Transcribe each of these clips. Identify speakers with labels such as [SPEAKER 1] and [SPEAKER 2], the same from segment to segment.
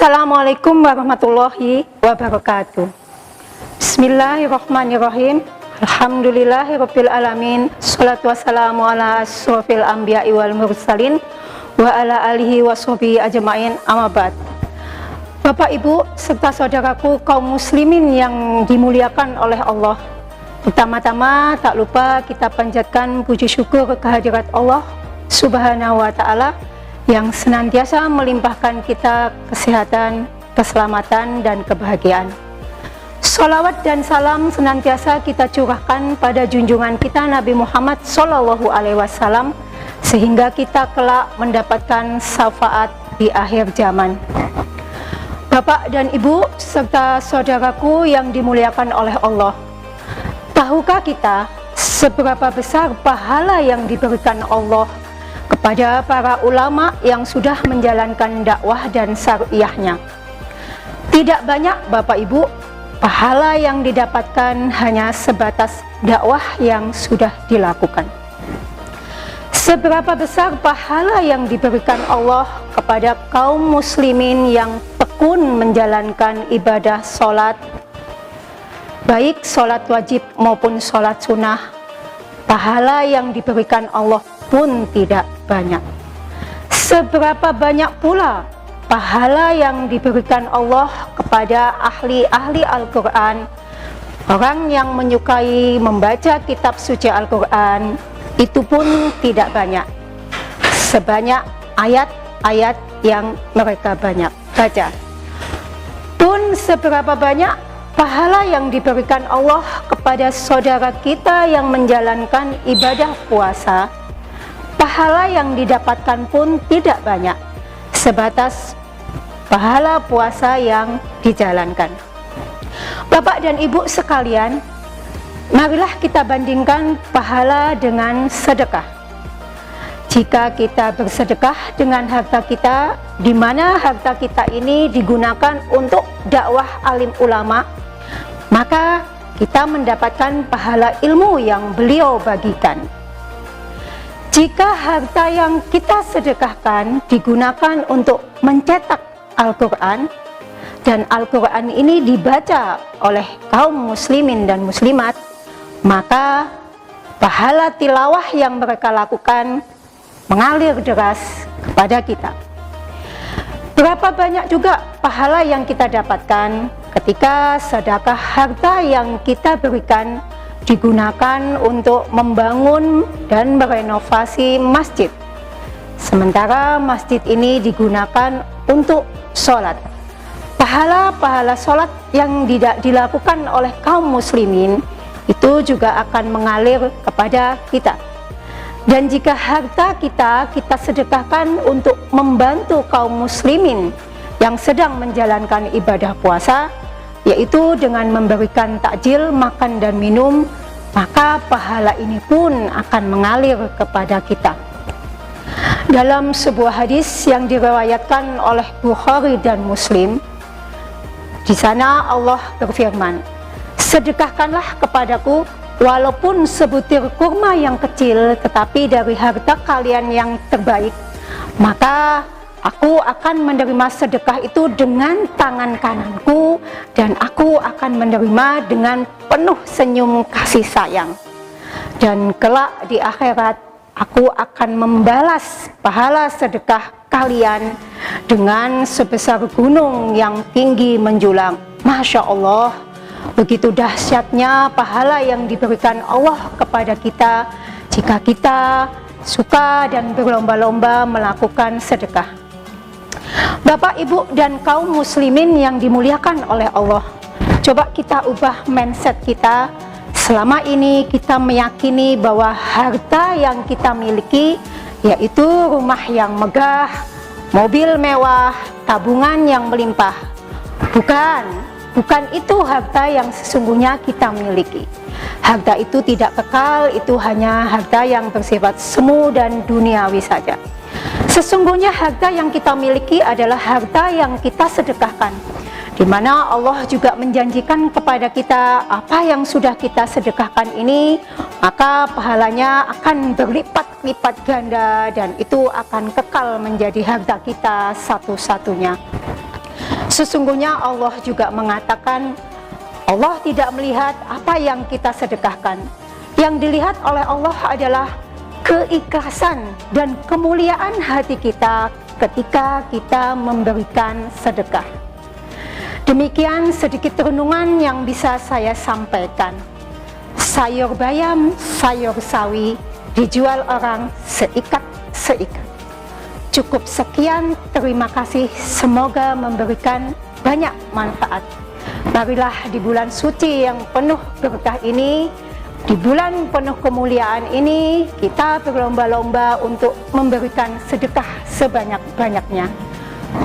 [SPEAKER 1] Assalamualaikum warahmatullahi wabarakatuh. Bismillahirrahmanirrahim. Alhamdulillahirabbil alamin. Shalatu wassalamu ala asyrofil anbiya'i wal mursalin wa ala alihi washabihi ajmain. Amma ba'd. Bapak Ibu serta saudaraku kaum muslimin yang dimuliakan oleh Allah. Pertama-tama tak lupa kita panjatkan puji syukur kehadirat Allah Subhanahu wa taala yang senantiasa melimpahkan kita kesehatan, keselamatan, dan kebahagiaan. Sholawat dan salam senantiasa kita curahkan pada junjungan kita Nabi Muhammad SAW, sehingga kita kelak mendapatkan syafaat di akhir zaman. Bapak dan Ibu serta saudaraku yang dimuliakan oleh Allah, tahukah kita seberapa besar pahala yang diberikan Allah kepada para ulama yang sudah menjalankan dakwah dan syariahnya? Tidak banyak Bapak Ibu, pahala yang didapatkan hanya sebatas dakwah yang sudah dilakukan. Seberapa besar pahala yang diberikan Allah kepada kaum muslimin yang tekun menjalankan ibadah sholat, baik sholat wajib maupun sholat sunnah, pahala yang diberikan Allah pun tidak banyak. Seberapa banyak pula pahala yang diberikan Allah kepada ahli-ahli Al-Quran, orang yang menyukai membaca kitab suci Al-Quran, itu pun tidak banyak sebanyak ayat-ayat yang mereka banyak baca. Pun seberapa banyak pahala yang diberikan Allah kepada saudara kita yang menjalankan ibadah puasa, pahala yang didapatkan pun tidak banyak sebatas pahala puasa yang dijalankan. Bapak dan Ibu sekalian, marilah kita bandingkan pahala dengan sedekah. Jika kita bersedekah dengan harta kita, di mana harta kita ini digunakan untuk dakwah alim ulama, maka kita mendapatkan pahala ilmu yang beliau bagikan. Jika harta yang kita sedekahkan digunakan untuk mencetak Al-Quran, dan Al-Quran ini dibaca oleh kaum muslimin dan muslimat, maka pahala tilawah yang mereka lakukan mengalir deras kepada kita. Berapa banyak juga pahala yang kita dapatkan ketika sedekah harta yang kita berikan digunakan untuk membangun dan merenovasi masjid, sementara masjid ini digunakan untuk sholat. Pahala-pahala sholat yang tidak dilakukan oleh kaum muslimin itu juga akan mengalir kepada kita. Dan jika harta kita sedekahkan untuk membantu kaum muslimin yang sedang menjalankan ibadah puasa, yaitu dengan memberikan takjil, makan dan minum, maka pahala ini pun akan mengalir kepada kita. Dalam sebuah hadis yang diriwayatkan oleh Bukhari dan Muslim, di sana Allah berfirman, sedekahkanlah kepadaku walaupun sebutir kurma yang kecil, tetapi dari harta kalian yang terbaik, maka aku akan menerima sedekah itu dengan tangan kananku, dan aku akan menerima dengan penuh senyum kasih sayang. Dan kelak di akhirat, aku akan membalas pahala sedekah kalian dengan sebesar gunung yang tinggi menjulang. Masya Allah, begitu dahsyatnya pahala yang diberikan Allah kepada kita jika kita suka dan berlomba-lomba melakukan sedekah. Bapak, Ibu, dan kaum muslimin yang dimuliakan oleh Allah, coba kita ubah mindset kita. Selama ini kita meyakini bahwa harta yang kita miliki, yaitu rumah yang megah, mobil mewah, tabungan yang melimpah. Bukan itu harta yang sesungguhnya kita miliki. Harta itu tidak kekal, itu hanya harta yang bersifat semu dan duniawi saja. Sesungguhnya harta yang kita miliki adalah harta yang kita sedekahkan, di mana Allah juga menjanjikan kepada kita apa yang sudah kita sedekahkan ini, maka pahalanya akan berlipat-lipat ganda dan itu akan kekal menjadi harta kita satu-satunya. Sesungguhnya Allah juga mengatakan, Allah tidak melihat apa yang kita sedekahkan. Yang dilihat oleh Allah adalah keikhlasan dan kemuliaan hati kita ketika kita memberikan sedekah. Demikian sedikit renungan yang bisa saya sampaikan. Sayur bayam, sayur sawi dijual orang seikat-seikat. Cukup sekian, terima kasih. Semoga memberikan banyak manfaat. Marilah di bulan suci yang penuh berkah ini, di bulan penuh kemuliaan ini, kita berlomba-lomba untuk memberikan sedekah sebanyak-banyaknya.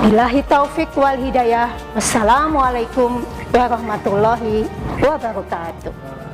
[SPEAKER 1] Billahi taufik wal hidayah. Wassalamualaikum warahmatullahi wabarakatuh.